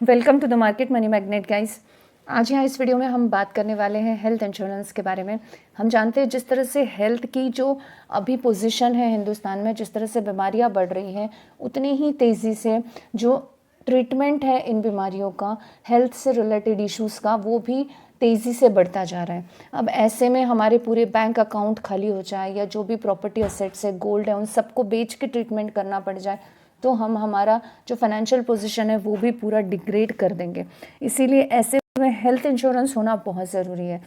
Welcome to the market money magnet guys. आज यहाँ इस वीडियो में हम बात करने वाले हैं हेल्थ इंश्योरेंस के बारे में। हम जानते हैं जिस तरह से हेल्थ की जो अभी पोजीशन है हिंदुस्तान में, जिस तरह से बीमारियाँ बढ़ रही हैं, उतनी ही तेज़ी से जो ट्रीटमेंट है इन बीमारियों का, हेल्थ से रिलेटेड इश्यूज़ का, वो भी तेज़ी से बढ़ता जा रहा है। अब ऐसे में हमारे पूरे बैंक अकाउंट खाली हो जाए या जो भी प्रॉपर्टी असेट्स है, गोल्ड है, उन सबको बेच के ट्रीटमेंट करना पड़ जाए तो हमारा जो फाइनेंशियल पोजीशन है वो भी पूरा डिग्रेड कर देंगे। इसीलिए ऐसे में हेल्थ इंश्योरेंस होना बहुत ज़रूरी है।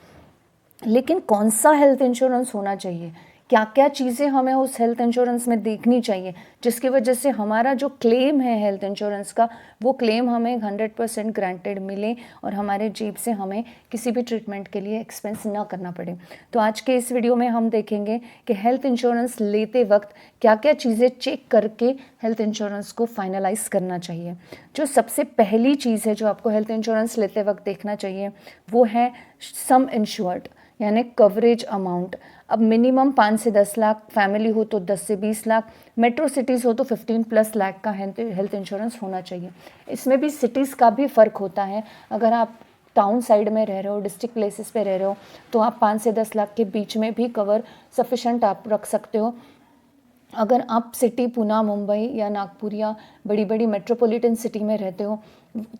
लेकिन कौन सा हेल्थ इंश्योरेंस होना चाहिए, क्या क्या चीज़ें हमें उस हेल्थ इंश्योरेंस में देखनी चाहिए जिसकी वजह से हमारा जो क्लेम है हेल्थ इंश्योरेंस का, वो क्लेम हमें 100% ग्रांटेड मिले और हमारे जेब से हमें किसी भी ट्रीटमेंट के लिए एक्सपेंस ना करना पड़े। तो आज के इस वीडियो में हम देखेंगे कि हेल्थ इंश्योरेंस लेते वक्त क्या क्या चीज़ें चेक करके हेल्थ इंश्योरेंस को फाइनलाइज करना चाहिए। जो सबसे पहली चीज़ है जो आपको हेल्थ इंश्योरेंस लेते वक्त देखना चाहिए वो है सम इंश्योर्ड, यानी कवरेज अमाउंट। अब मिनिमम 5 से 10 लाख, फैमिली हो तो 10 से 20 लाख, मेट्रो सिटीज़ हो तो 15+ लाख का हेल्थ इंश्योरेंस होना चाहिए। इसमें भी सिटीज़ का भी फ़र्क होता है। अगर आप टाउन साइड में रह रहे हो, डिस्ट्रिक्ट प्लेसेस पे रह रहे हो, तो आप 5 से 10 लाख के बीच में भी कवर सफिशेंट आप रख सकते हो। अगर आप सिटी पुणे, मुंबई या नागपुर या बड़ी बड़ी मेट्रोपॉलिटन सिटी में रहते हो,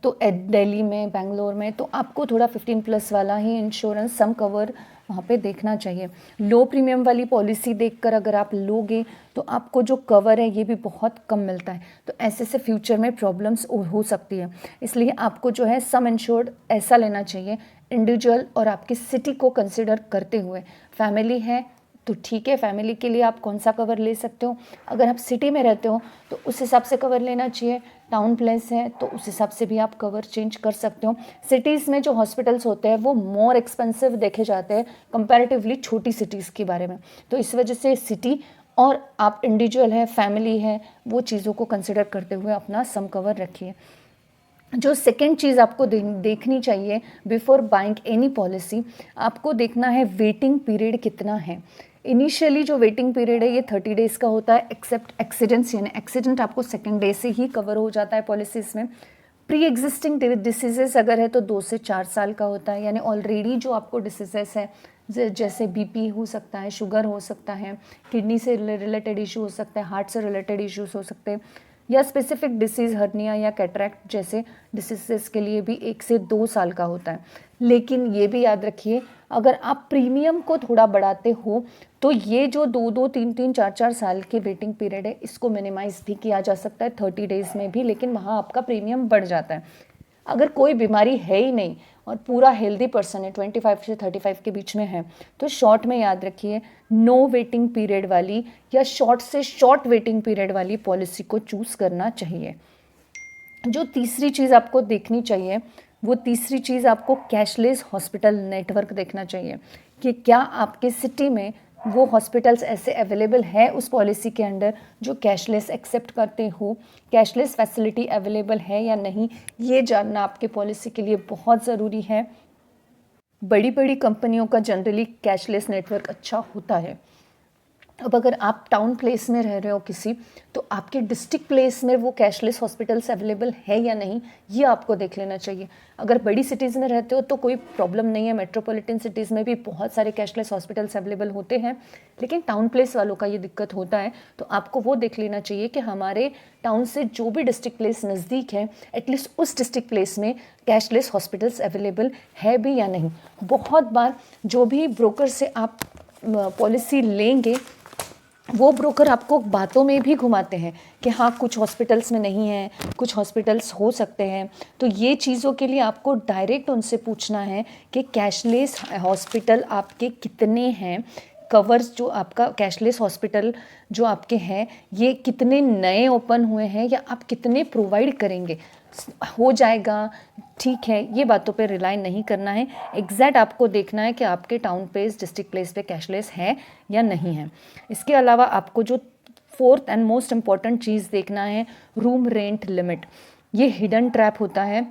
तो दिल्ली में, बेंगलोर में, तो आपको थोड़ा 15+ वाला ही इंश्योरेंस सम कवर वहाँ पे देखना चाहिए। लो प्रीमियम वाली पॉलिसी देखकर अगर आप लोगे तो आपको जो कवर है ये भी बहुत कम मिलता है, तो ऐसे से फ्यूचर में प्रॉब्लम्स हो सकती है। इसलिए आपको जो है सम इंश्योर्ड ऐसा लेना चाहिए, इंडिविजुअल और आपकी सिटी को कंसिडर करते हुए। फैमिली है तो ठीक है, फैमिली के लिए आप कौन सा कवर ले सकते हो। अगर आप सिटी में रहते हो तो उस हिसाब से कवर लेना चाहिए। टाउन प्लेस है तो उस हिसाब से भी आप कवर चेंज कर सकते हो। सिटीज़ में जो हॉस्पिटल्स होते हैं वो मोर एक्सपेंसिव देखे जाते हैं कंपैरेटिवली छोटी सिटीज़ के बारे में। तो इस वजह से सिटी और आप इंडिविजुअल है, फैमिली है, वो चीज़ों को कंसिडर करते हुए अपना सम कवर रखिए। जो सेकेंड चीज़ आपको देखनी चाहिए बिफोर बाइंग एनी पॉलिसी, आपको देखना है वेटिंग पीरियड कितना है। इनिशियली जो वेटिंग पीरियड है ये 30 डेज़ का होता है, एक्सेप्ट एक्सीडेंट्स, यानी एक्सीडेंट आपको सेकेंड डे से ही कवर हो जाता है पॉलिसीज़ में। प्री एग्जिस्टिंग डिसीजेस अगर है तो 2 से 4 साल का होता है, यानी ऑलरेडी जो आपको डिसीजेस है जैसे बीपी हो सकता है, शुगर हो सकता है, किडनी से रिलेटेड इशू हो सकता है, हार्ट से रिलेटेड इश्यूज हो सकते हैं, या स्पेसिफिक डिसीज़ हर्निया या कैटरैक्ट जैसे डिसीजेस के लिए भी 1 से 2 साल का होता है। लेकिन ये भी याद रखिए, अगर आप प्रीमियम को थोड़ा बढ़ाते हो तो ये जो 2-2, 3-3, 4-4 साल के वेटिंग पीरियड है इसको मिनिमाइज भी किया जा सकता है 30 डेज़ में भी, लेकिन वहाँ आपका प्रीमियम बढ़ जाता है। अगर कोई बीमारी है ही नहीं और पूरा हेल्दी पर्सन है, 25 से 35 के बीच में है, तो शॉर्ट में याद रखिए नो वेटिंग पीरियड वाली या शॉर्ट से शॉर्ट वेटिंग पीरियड वाली पॉलिसी को चूज़ करना चाहिए। जो तीसरी चीज़ आपको देखनी चाहिए, वो तीसरी चीज़ आपको कैशलेस हॉस्पिटल नेटवर्क देखना चाहिए कि क्या आपके सिटी में वो हॉस्पिटल्स ऐसे अवेलेबल है उस पॉलिसी के अंडर जो कैशलेस एक्सेप्ट करते हो, कैशलेस फैसिलिटी अवेलेबल है या नहीं, ये जानना आपके पॉलिसी के लिए बहुत ज़रूरी है। बड़ी बड़ी कंपनियों का जनरली कैशलेस नेटवर्क अच्छा होता है। अब अगर आप टाउन प्लेस में रह रहे हो किसी, तो आपके डिस्ट्रिक्ट प्लेस में वो कैशलेस हॉस्पिटल्स अवेलेबल है या नहीं, ये आपको देख लेना चाहिए। अगर बड़ी सिटीज़ में रहते हो तो कोई प्रॉब्लम नहीं है, मेट्रोपॉलिटन सिटीज़ में भी बहुत सारे कैशलेस हॉस्पिटल्स अवेलेबल होते हैं। लेकिन टाउन प्लेस वालों का ये दिक्कत होता है, तो आपको वो देख लेना चाहिए कि हमारे टाउन से जो भी डिस्ट्रिक्ट प्लेस नज़दीक है, एटलीस्ट उस डिस्ट्रिक्ट प्लेस में कैशलेस हॉस्पिटल्स अवेलेबल है भी या नहीं। बहुत बार जो भी ब्रोकर से आप पॉलिसी लेंगे, वो ब्रोकर आपको बातों में भी घुमाते हैं कि हाँ कुछ हॉस्पिटल्स में नहीं है, कुछ हॉस्पिटल्स हो सकते हैं। तो ये चीज़ों के लिए आपको डायरेक्ट उनसे पूछना है कि कैशलेस हॉस्पिटल आपके कितने हैं, कवर्स जो आपका कैशलेस हॉस्पिटल जो आपके हैं ये कितने नए ओपन हुए हैं या आप कितने प्रोवाइड करेंगे। हो जाएगा, ठीक है, ये बातों पे रिलाई नहीं करना है। एग्जैक्ट आपको देखना है कि आपके टाउन प्लेस, डिस्ट्रिक्ट प्लेस पे कैशलेस है या नहीं है। इसके अलावा आपको जो फोर्थ एंड मोस्ट इम्पॉर्टेंट चीज़ देखना है, रूम रेंट लिमिट। ये हिडन ट्रैप होता है।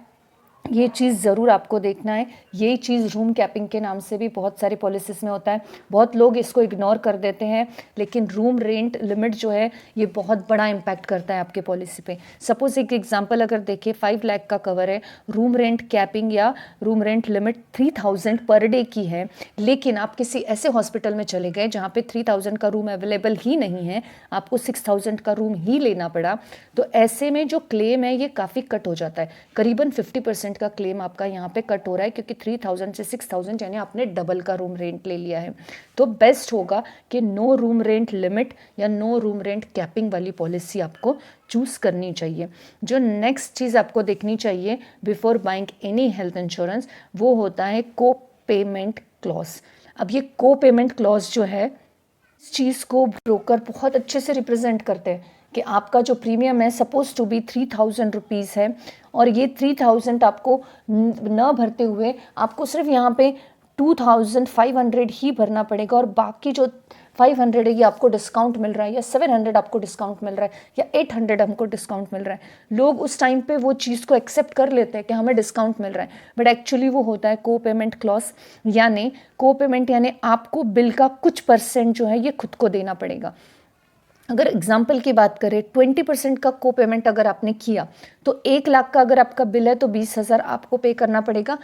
ये चीज़ ज़रूर आपको देखना है। ये चीज़ रूम कैपिंग के नाम से भी बहुत सारी पॉलिसीज़ में होता है। बहुत लोग इसको इग्नोर कर देते हैं, लेकिन रूम रेंट लिमिट जो है ये बहुत बड़ा इम्पैक्ट करता है आपके पॉलिसी पे। सपोज़ एक एग्जांपल अगर देखें, 5 लाख का कवर है, रूम रेंट कैपिंग या room rent limit 3000 per day की है, लेकिन आप किसी ऐसे हॉस्पिटल में चले गए जहाँ पे 3000 का रूम अवेलेबल ही नहीं है, आपको 6000 का रूम ही लेना पड़ा, तो ऐसे में जो क्लेम है ये काफ़ी कट हो जाता है। करीबन 50% का क्लेम आपका यहाँ पे कट हो रहा है, क्योंकि 3000 से 6000 यानी आपने डबल का रूम रेंट ले लिया है। तो बेस्ट होगा कि नो रूम रेंट लिमिट या नो रूम रेंट कैपिंग वाली पॉलिसी आपको चूज़ करनी चाहिए। जो नेक्स्ट चीज़ आपको देखनी चाहिए before buying any health insurance, वो होता है को पेमेंट क्लॉज। अब ये को पेमेंट क्लॉज जो है, इस चीज़ को ब्रोकर बहुत अच्छे से रिप्रेजेंट करते हैं कि आपका जो प्रीमियम है सपोज टू बी 3000 रुपीज़ है, और ये 3000 आपको न भरते हुए आपको सिर्फ यहाँ पे 2500 ही भरना पड़ेगा, और बाकी जो 500 है ये आपको डिस्काउंट मिल रहा है, या 700 आपको डिस्काउंट मिल रहा है, या 800 हमको डिस्काउंट मिल रहा है। लोग उस टाइम पे वो चीज़ को एक्सेप्ट कर लेते हैं कि हमें डिस्काउंट मिल रहा है, बट एक्चुअली वो होता है को पेमेंट क्लॉज। यानी को पेमेंट यानी आपको बिल का कुछ परसेंट जो है ये खुद को देना पड़ेगा। अगर एग्जाम्पल की बात करें, 20% का को पेमेंट अगर आपने किया, तो 1 लाख का अगर आपका बिल है तो 20,000 आपको पे करना पड़ेगा,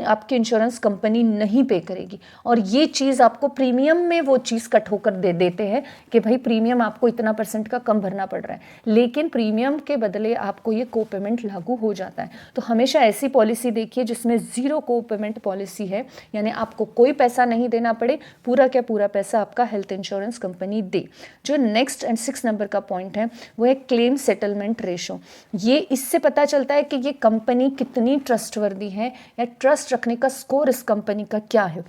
आपकी इंश्योरेंस कंपनी नहीं पे करेगी। और ये चीज़ आपको प्रीमियम में वो चीज़ कट होकर दे देते हैं कि भाई प्रीमियम आपको इतना % का कम भरना पड़ रहा है, लेकिन प्रीमियम के बदले आपको ये को पेमेंट लागू हो जाता है। तो हमेशा ऐसी पॉलिसी देखिए जिसमें ज़ीरो को पेमेंट पॉलिसी है, यानी आपको कोई पैसा नहीं देना पड़े, पूरा क्या पूरा पैसा आपका हेल्थ इंश्योरेंस कंपनी दे। जो नेक्स्ट एंड 6 नंबर का पॉइंट है वो है क्लेम सेटलमेंट रेशो। ये इससे पता चलता है कि ये कंपनी कितनी ट्रस्टवर्दी है, या ट्रस्ट रखने का स्कोर इस कंपनी का क्या है।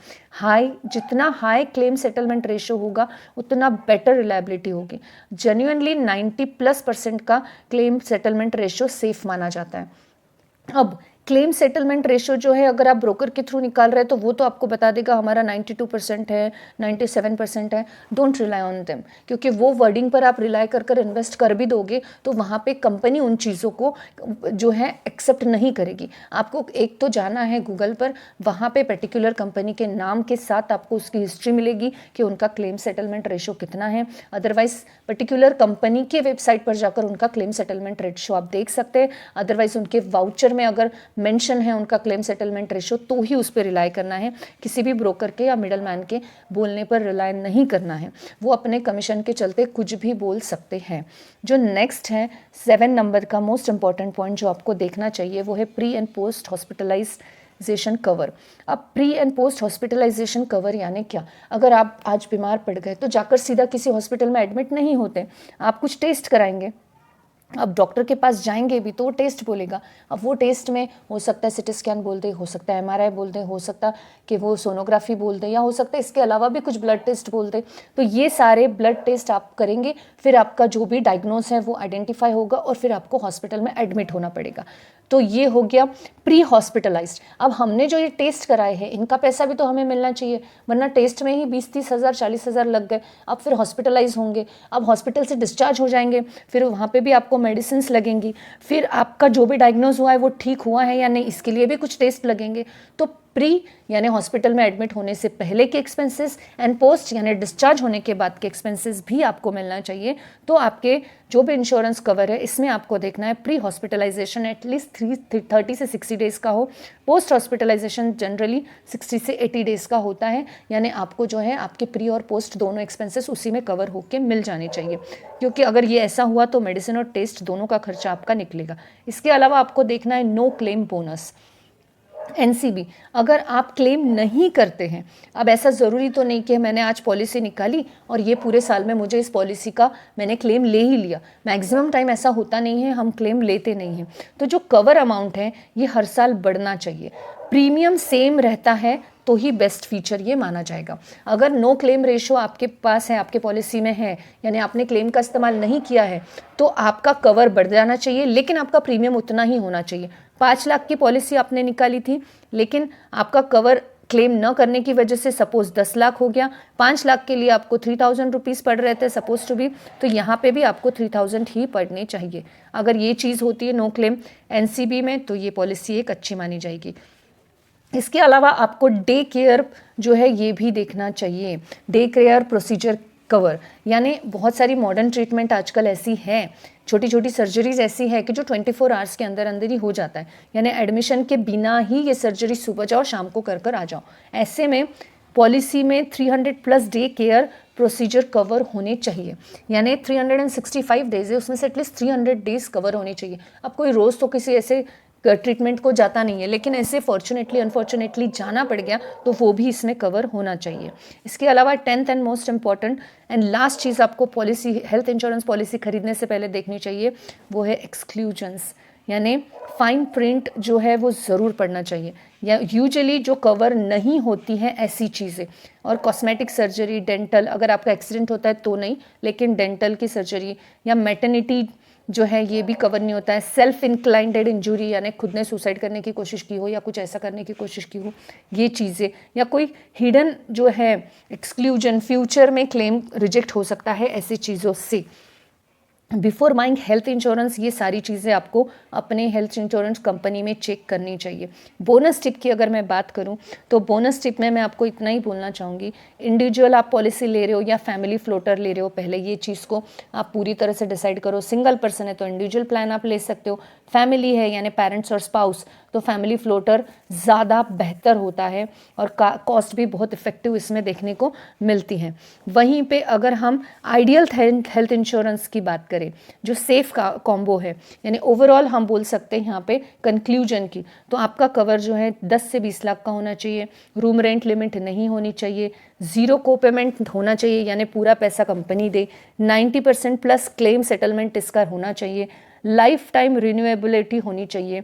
जितना हाई क्लेम सेटलमेंट रेशो होगा उतना बेटर रिलायबिलिटी होगी। जेन्युइनली 90+% का क्लेम सेटलमेंट रेशो सेफ माना जाता है। अब क्लेम सेटलमेंट रेशो जो है, अगर आप ब्रोकर के थ्रू निकाल रहे हैं तो वो तो आपको बता देगा हमारा 92% है, 97% है। डोंट रिलाई ऑन देम, क्योंकि वो वर्डिंग पर आप रिलाई कर इन्वेस्ट कर भी दोगे तो वहाँ पे कंपनी उन चीज़ों को जो है एक्सेप्ट नहीं करेगी। आपको एक तो जाना है गूगल पर, वहाँ पे पर्टिकुलर कंपनी के नाम के साथ आपको उसकी हिस्ट्री मिलेगी कि उनका क्लेम सेटलमेंट रेशो कितना है। अदरवाइज पर्टिकुलर कंपनी के वेबसाइट पर जाकर उनका क्लेम सेटलमेंट रेशो आप देख सकते हैं। अदरवाइज उनके वाउचर में अगर मेंशन है उनका क्लेम सेटलमेंट रेशो, तो ही उस पर रिलाई करना है। किसी भी ब्रोकर के या मिडल मैन के बोलने पर रिलाई नहीं करना है, वो अपने कमीशन के चलते कुछ भी बोल सकते हैं। जो नेक्स्ट है 7 नंबर का मोस्ट इंपॉर्टेंट पॉइंट जो आपको देखना चाहिए वो है pre and post hospitalization cover. अब pre and post hospitalization cover यानी क्या? अगर आप आज बीमार पड़ गए तो जाकर सीधा किसी हॉस्पिटल में एडमिट नहीं होते, आप कुछ टेस्ट कराएंगे। अब डॉक्टर के पास जाएंगे भी तो वो टेस्ट बोलेगा। अब वो टेस्ट में हो सकता है सिटी स्कैन बोल दे, हो सकता है MRI बोल दे, हो सकता है कि वो सोनोग्राफी बोल दे, या हो सकता है इसके अलावा भी कुछ ब्लड टेस्ट बोल दे। तो ये सारे ब्लड टेस्ट आप करेंगे, फिर आपका जो भी डायग्नोस है वो आइडेंटिफाई होगा, और फिर आपको हॉस्पिटल में एडमिट होना पड़ेगा। तो ये हो गया प्री हॉस्पिटलाइज्ड। अब हमने जो ये टेस्ट कराए हैं इनका पैसा भी तो हमें मिलना चाहिए, वरना टेस्ट में ही 20-30 हज़ार 40 हज़ार लग गए। अब फिर हॉस्पिटलाइज होंगे, अब हॉस्पिटल से डिस्चार्ज हो जाएंगे, फिर वहाँ पे भी आपको मेडिसिन लगेंगी, फिर आपका जो भी डायग्नोज हुआ है वो ठीक हुआ है या नहीं, इसके लिए भी कुछ टेस्ट लगेंगे। तो प्री यानी हॉस्पिटल में एडमिट होने से पहले के एक्सपेंसेस, एंड पोस्ट यानी डिस्चार्ज होने के बाद के एक्सपेंसेस भी आपको मिलना चाहिए। तो आपके जो भी इंश्योरेंस कवर है इसमें आपको देखना है प्री हॉस्पिटलाइजेशन एटलीस्ट 30 से 60 डेज़ का हो, पोस्ट हॉस्पिटलाइजेशन जनरली 60 से 80 डेज़ का होता है। यानी आपको जो है आपके प्री और पोस्ट दोनों एक्सपेंसेस उसी में कवर होकर मिल जाने चाहिए, क्योंकि अगर ये ऐसा हुआ तो मेडिसिन और टेस्ट दोनों का खर्चा आपका निकलेगा। इसके अलावा आपको देखना है नो क्लेम बोनस, NCB। अगर आप क्लेम नहीं करते हैं, अब ऐसा ज़रूरी तो नहीं कि मैंने आज पॉलिसी निकाली और ये पूरे साल में मुझे इस पॉलिसी का मैंने क्लेम ले ही लिया। मैक्सिमम टाइम ऐसा होता नहीं है, हम क्लेम लेते नहीं हैं। तो जो कवर अमाउंट है ये हर साल बढ़ना चाहिए। प्रीमियम सेम रहता है तो ही बेस्ट फीचर ये माना जाएगा। अगर नो क्लेम रेशो आपके पास है, आपके पॉलिसी में है, यानी आपने क्लेम का इस्तेमाल नहीं किया है, तो आपका कवर बढ़ जाना चाहिए, लेकिन आपका प्रीमियम उतना ही होना चाहिए। 5 लाख की पॉलिसी आपने निकाली थी, लेकिन आपका कवर क्लेम न करने की वजह से सपोज 10 लाख हो गया, 5 लाख के लिए आपको 3000 रुपीज़ पड़ रहे थे सपोज टू बी, तो यहाँ पे भी आपको 3000 ही पड़ने चाहिए। अगर ये चीज़ होती है नो क्लेम एनसीबी में, तो ये पॉलिसी एक अच्छी मानी जाएगी। इसके अलावा आपको डे केयर जो है ये भी देखना चाहिए, डे केयर प्रोसीजर कवर, यानी बहुत सारी मॉडर्न ट्रीटमेंट आजकल ऐसी हैं, छोटी छोटी सर्जरीज ऐसी है कि जो 24 आवर्स के अंदर अंदर ही हो जाता है, यानी एडमिशन के बिना ही ये सर्जरी सुबह जाओ शाम को कर कर आ जाओ। ऐसे में पॉलिसी में 300 plus day care procedure cover होने चाहिए, यानी 365 डेज है, उसमें से एटलीस्ट 300 डेज कवर होने चाहिए। अब कोई रोज़ तो किसी ऐसे ट्रीटमेंट को जाता नहीं है, लेकिन ऐसे फॉर्चुनेटली अनफॉर्चुनेटली जाना पड़ गया तो वो भी इसमें कवर होना चाहिए। इसके अलावा 10th and most important and last चीज़ आपको पॉलिसी, हेल्थ इंश्योरेंस पॉलिसी खरीदने से पहले देखनी चाहिए, वो है एक्सक्लूजन्स, यानी फाइन प्रिंट जो है वो ज़रूर पढ़ना चाहिए। या यूजुअली जो कवर नहीं होती हैं ऐसी चीज़ें, और कॉस्मेटिक सर्जरी, डेंटल, अगर आपका एक्सीडेंट होता है तो नहीं, लेकिन डेंटल की सर्जरी या मैटरनिटी जो है ये भी कवर नहीं होता है। सेल्फ इंक्लाइंटेड इंजरी, यानी खुद ने सुसाइड करने की कोशिश की हो या कुछ ऐसा करने की कोशिश की हो, ये चीज़ें, या कोई हिडन जो है एक्सक्लूजन फ्यूचर में क्लेम रिजेक्ट हो सकता है ऐसी चीज़ों से। बिफोर बाइंग हेल्थ इंश्योरेंस ये सारी चीज़ें आपको अपने हेल्थ इंश्योरेंस कंपनी में चेक करनी चाहिए। बोनस टिप की अगर मैं बात करूं तो बोनस टिप में मैं आपको इतना ही बोलना चाहूँगी, इंडिविजुअल आप पॉलिसी ले रहे हो या फैमिली फ्लोटर ले रहे हो, पहले ये चीज़ को आप पूरी तरह से डिसाइड करो। सिंगल पर्सन है तो इंडिविजुअल प्लान आप ले सकते हो, फैमिली है यानी पेरेंट्स और स्पाउस तो फैमिली फ्लोटर ज़्यादा बेहतर होता है और कॉस्ट भी बहुत इफेक्टिव इसमें देखने को मिलती है। वहीं पे अगर हम आइडियल हेल्थ इंश्योरेंस की बात करें जो सेफ का कॉम्बो है, यानी ओवरऑल हम बोल सकते हैं यहाँ पे कंक्लूजन की, तो आपका कवर जो है 10 से 20 लाख का होना चाहिए, रूम रेंट लिमिट नहीं होनी चाहिए, ज़ीरो को पेमेंट होना चाहिए यानी पूरा पैसा कंपनी दे, 90% प्लस क्लेम सेटलमेंट इसका होना चाहिए, लाइफ टाइम रिन्यूएबिलिटी होनी चाहिए,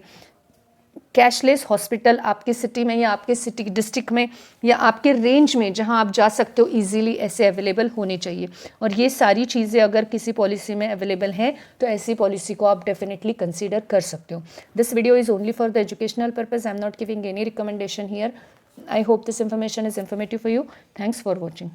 कैशलेस हॉस्पिटल आपकी सिटी में या आपके सिटी डिस्ट्रिक्ट में या आपके रेंज में जहां आप जा सकते हो इजीली ऐसे अवेलेबल होने चाहिए। और ये सारी चीज़ें अगर किसी पॉलिसी में अवेलेबल हैं तो ऐसी पॉलिसी को आप डेफिनेटली कंसीडर कर सकते हो। This video is only for the educational purpose, I am not giving any recommendation here. I hope this information is informative for you. Thanks for watching.